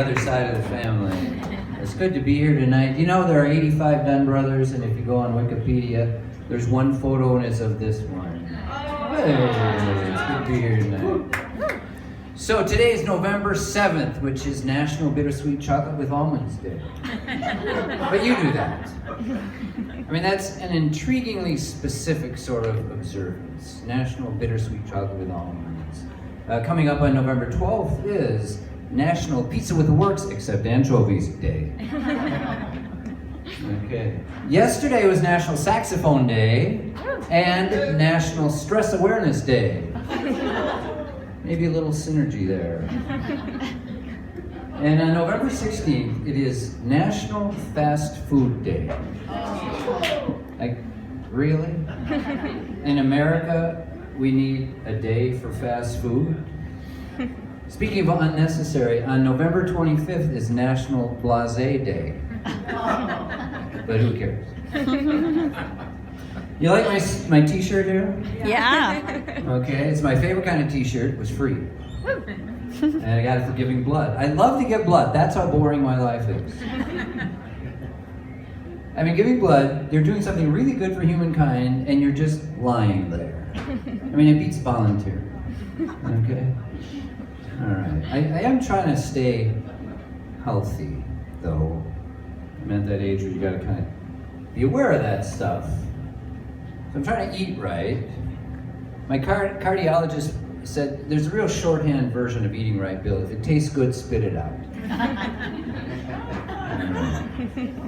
other side of the family. It's good to be here tonight. You know there are 85 Dunn brothers, and if you go on Wikipedia, there's one photo and it's of this one. Hey, it's good to be here tonight. So today is November 7th, which is National Bittersweet Chocolate with Almonds Day. But you knew that. I mean, that's an intriguingly specific sort of observance. National Bittersweet Chocolate with Almonds. Coming up on November 12th is National Pizza with the Works, except anchovies Day. Okay. Yesterday was National Saxophone Day and National Stress Awareness Day. Maybe a little synergy there. And on November 16th, it is National Fast Food Day. Like, really? In America, we need a day for fast food? Speaking of unnecessary, on November 25th is National Blasé Day. But who cares? You like my t-shirt here? Yeah. Okay, it's my favorite kind of t-shirt. It was free. And I got it for giving blood. I love to give blood. That's how boring my life is. I mean, giving blood, you're doing something really good for humankind, and you're just lying there. I mean, it beats volunteer. Okay? All right. I am trying to stay healthy, though. I'm at that age where you gotta kind of be aware of that stuff. So I'm trying to eat right. My cardiologist said there's a real shorthand version of eating right, Bill. If it tastes good, spit it out.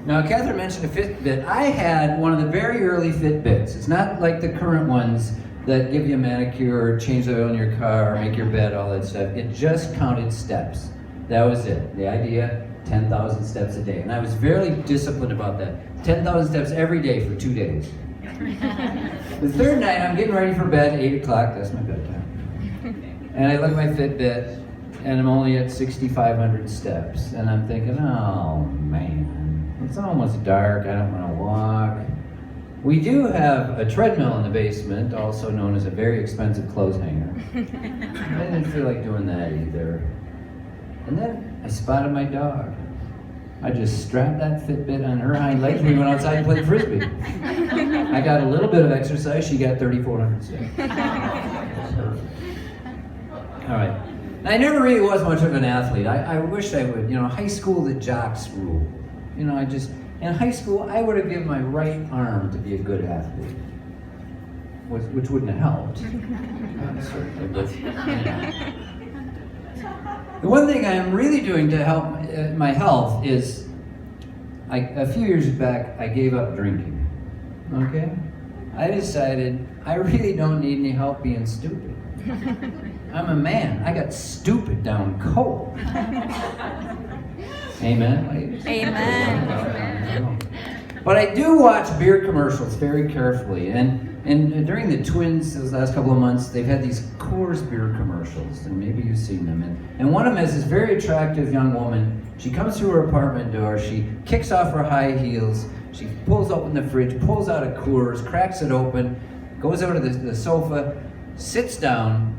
Now, Catherine mentioned a Fitbit. I had one of the very early Fitbits. It's not like the current ones that give you a manicure or change the oil in your car or make your bed, all that stuff. It just counted steps. That was it. The idea, 10,000 steps a day. And I was very disciplined about that. 10,000 steps every day for 2 days. The third night, I'm getting ready for bed, 8 o'clock, that's my bedtime. And I look at my Fitbit, and I'm only at 6,500 steps. And I'm thinking, oh man, it's almost dark, I don't want to walk. We do have a treadmill in the basement, also known as a very expensive clothes hanger. I didn't feel like doing that either. And then I spotted my dog. I just strapped that Fitbit on her hind legs and we went outside and played Frisbee. I got a little bit of exercise, she got 3,400 steps. All right. I never really was much of an athlete. I wish I would. You know, high school, the jocks rule. You know, in high school, I would have given my right arm to be a good athlete, which wouldn't have helped. Certainly, but, yeah. The one thing I'm really doing to help my health is, a few years back, I gave up drinking. Okay? I decided I really don't need any help being stupid. I'm a man. I got stupid down cold. Amen, ladies? Amen. But I do watch beer commercials very carefully. And during the Twins, those last couple of months, they've had these Coors beer commercials. And maybe you've seen them. And one of them is this very attractive young woman. She comes through her apartment door. She kicks off her high heels. She pulls open the fridge, pulls out a Coors, cracks it open, goes over to the sofa, sits down,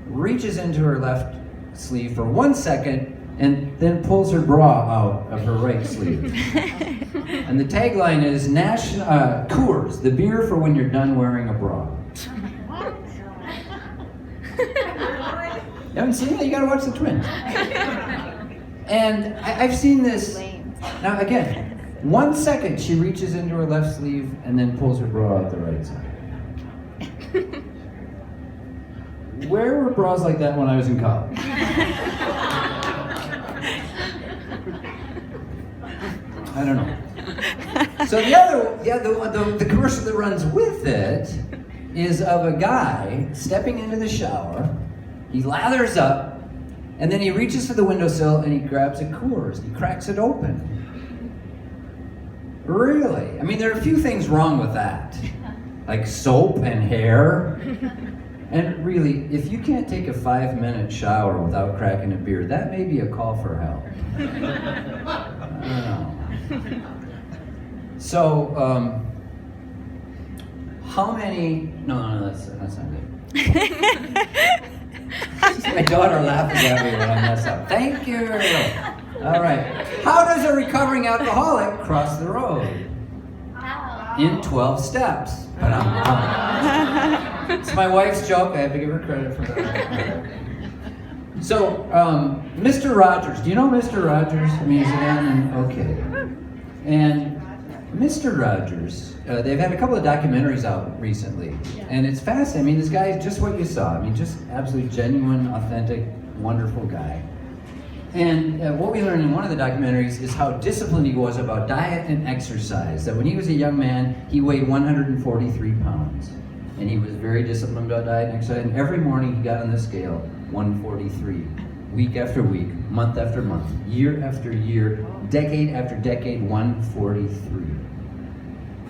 reaches into her left sleeve for 1 second, and then pulls her bra out of her right sleeve. And the tagline is Coors, the beer for when you're done wearing a bra. You haven't seen it? You gotta watch the Twins. And I've seen this. Now again, 1 second she reaches into her left sleeve and then pulls her bra out the right side. Where were bras like that when I was in college? I don't know. So the commercial that runs with it is of a guy stepping into the shower. He lathers up, and then he reaches to the windowsill and he grabs a Coors. He cracks it open. Really? I mean, there are a few things wrong with that, like soap and hair. And really, if you can't take a 5-minute shower without cracking a beer, that may be a call for help. I don't know. So, how many? No, that's not good. My daughter laughs at me when I mess up. Thank you. All right. How does a recovering alcoholic cross the road? In 12 steps. It's my wife's joke. I have to give her credit for that. So, Mr. Rogers. Do you know Mr. Rogers? I mean, is it on? Okay. And Mr. Rogers, they've had a couple of documentaries out recently, and it's fascinating. I mean, this guy is just what you saw. I mean, just absolutely genuine, authentic, wonderful guy. And what we learned in one of the documentaries is how disciplined he was about diet and exercise. That when he was a young man, he weighed 143 pounds. And he was very disciplined about diet and exercise. And every morning he got on the scale, 143. Week after week, month after month, year after year, decade after decade, 143.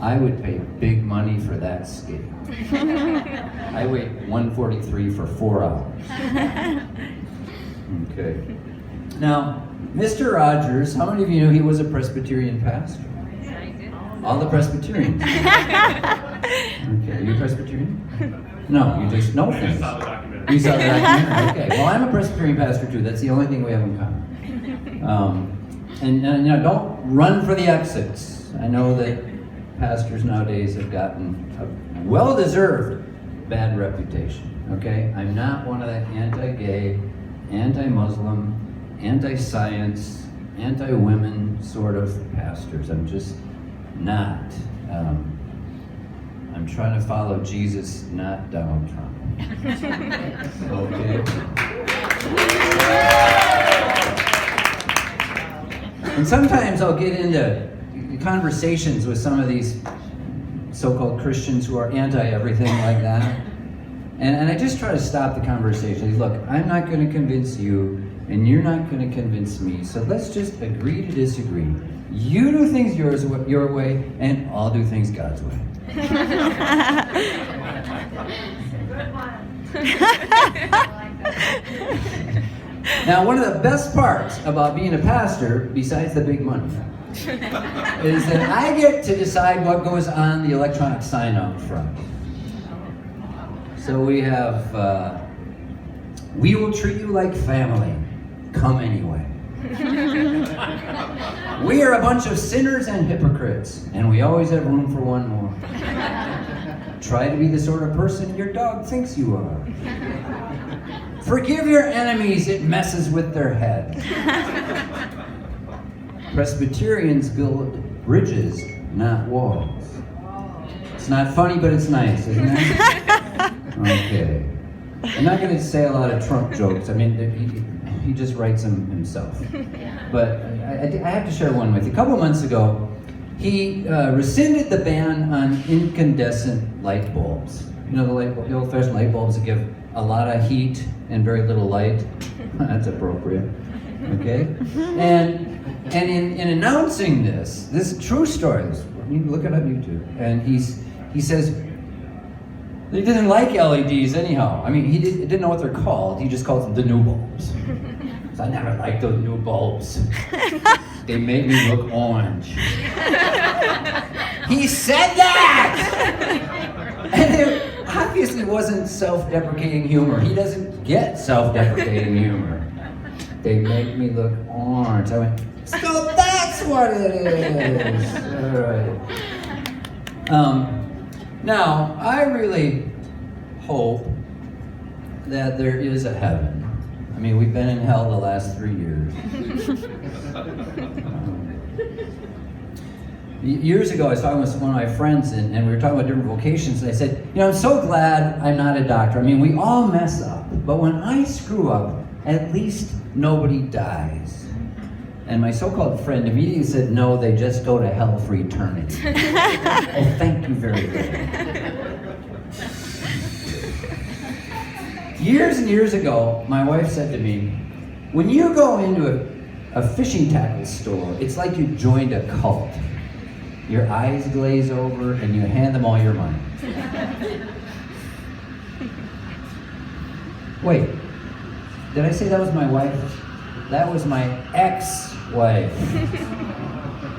I would pay big money for that scale. I weighed 143 for 4 hours. Okay. Now, Mr. Rogers, how many of you knew he was a Presbyterian pastor? All the Presbyterians. Okay, are you Presbyterian? No, you just know things. You saw the documentary? Okay, well, I'm a Presbyterian pastor too. That's the only thing we have in common. And you know, don't run for the exits. I know that pastors nowadays have gotten a well-deserved bad reputation. Okay, I'm not one of the anti-gay, anti-Muslim, anti-science, anti-women sort of pastors. I'm just not. I'm trying to follow Jesus, not Donald Trump. Okay. And sometimes I'll get into conversations with some of these so-called Christians who are anti-everything like that. And I just try to stop the conversation. Look, I'm not going to convince you, and you're not going to convince me. So let's just agree to disagree. You do things your way, and I'll do things God's way. Now, one of the best parts about being a pastor, besides the big money, is that I get to decide what goes on the electronic sign out front. So we have, we will treat you like family. Come anyway. We are a bunch of sinners and hypocrites, and we always have room for one more. Try to be the sort of person your dog thinks you are. Forgive your enemies, it messes with their head. Presbyterians build bridges, not walls. It's not funny, but it's nice, isn't it? Okay. I'm not going to say a lot of Trump jokes. I mean, he just writes them himself. But I have to share one with you. A couple months ago, he rescinded the ban on incandescent light bulbs. You know, the old-fashioned light bulbs that give a lot of heat and very little light. That's appropriate. Okay? And in announcing this true story, you can look it up on YouTube, and he says, he didn't like LEDs anyhow. I mean, he didn't know what they're called. He just calls them the new bulbs. So I never liked those new bulbs. They made me look orange. He said that! And it obviously wasn't self-deprecating humor. He doesn't get self-deprecating humor. They make me look orange. I went, so that's what it is! All right. Now, I really hope that there is a heaven. I mean, we've been in hell the last 3 years. Years ago, I was talking with one of my friends, and we were talking about different vocations, and I said, you know, I'm so glad I'm not a doctor. I mean, we all mess up, but when I screw up, at least nobody dies. And my so-called friend immediately said, no, they just go to hell for eternity. Oh, thank you very much. Years and years ago, my wife said to me, when you go into a fishing tackle store, it's like you joined a cult. Your eyes glaze over and you hand them all your money. Wait, did I say that was my wife? That was my ex-wife.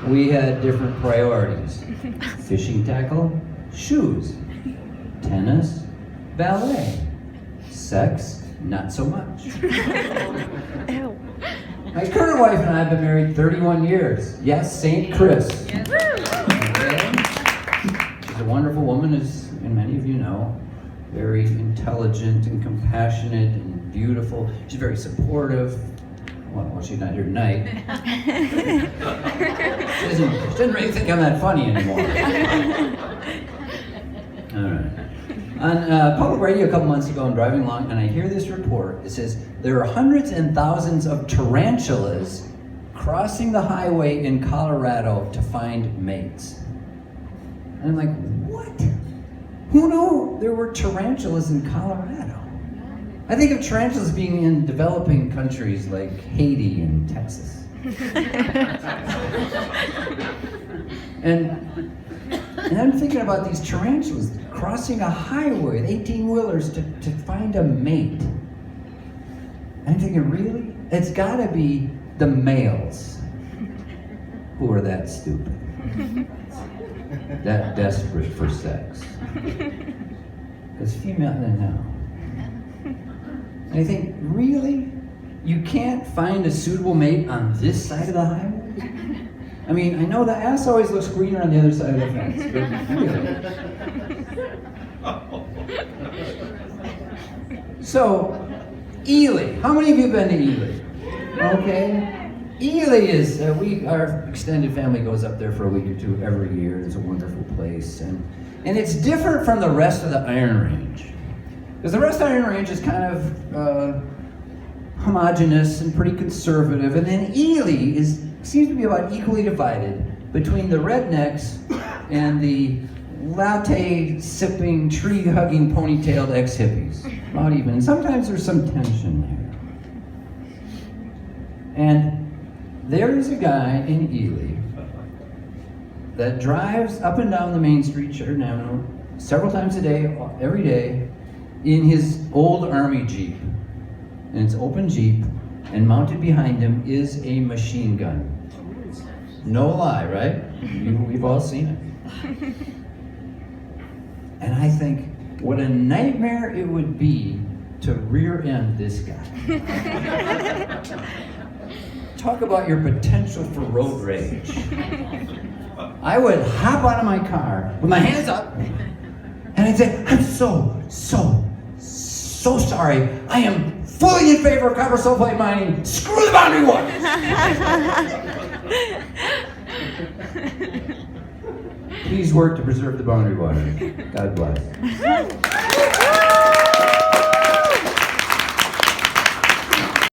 We had different priorities. Fishing tackle, shoes. Tennis, ballet. Sex, not so much. Ew. My current wife and I have been married 31 years. Yes, St. Chris. Yes. Okay. She's a wonderful woman, as many of you know. Very intelligent and compassionate and beautiful. She's very supportive. Well, she's not here tonight. She doesn't really think I'm that funny anymore. All right. On public radio a couple months ago, I'm driving along and I hear this report. It says there are hundreds and thousands of tarantulas crossing the highway in Colorado to find mates. And I'm like, what? Who knew there were tarantulas in Colorado? I think of tarantulas being in developing countries like Haiti and Texas. And I'm thinking about these tarantulas crossing a highway, 18-wheelers, to find a mate. I'm thinking, really? It's gotta be the males who are that stupid, that desperate for sex. Because female, no. And I think, really? You can't find a suitable mate on this side of the highway? I mean, I know the ass always looks greener on the other side of the fence, but really. So, Ely. How many of you have been to Ely? Okay. Ely is, our extended family goes up there for a week or two every year. It's a wonderful place. And it's different from the rest of the Iron Range. Because the rest of the Iron Range is kind of homogenous and pretty conservative. And then Ely seems to be about equally divided between the rednecks and the latte-sipping, tree-hugging, ponytailed ex-hippies. About even. And sometimes there's some tension there. And there is a guy in Ely that drives up and down the main street, Sheridan Avenue, several times a day, every day, in his old army Jeep. And it's open Jeep, and mounted behind him is a machine gun. No lie, right? We've all seen it. And I think, what a nightmare it would be to rear end this guy. Talk about your potential for road rage. I would hop out of my car with my hands up, and I'd say, I'm so sorry. I am fully in favor of copper sulfide mining. Screw the boundary waters! Please work to preserve the boundary waters. God bless.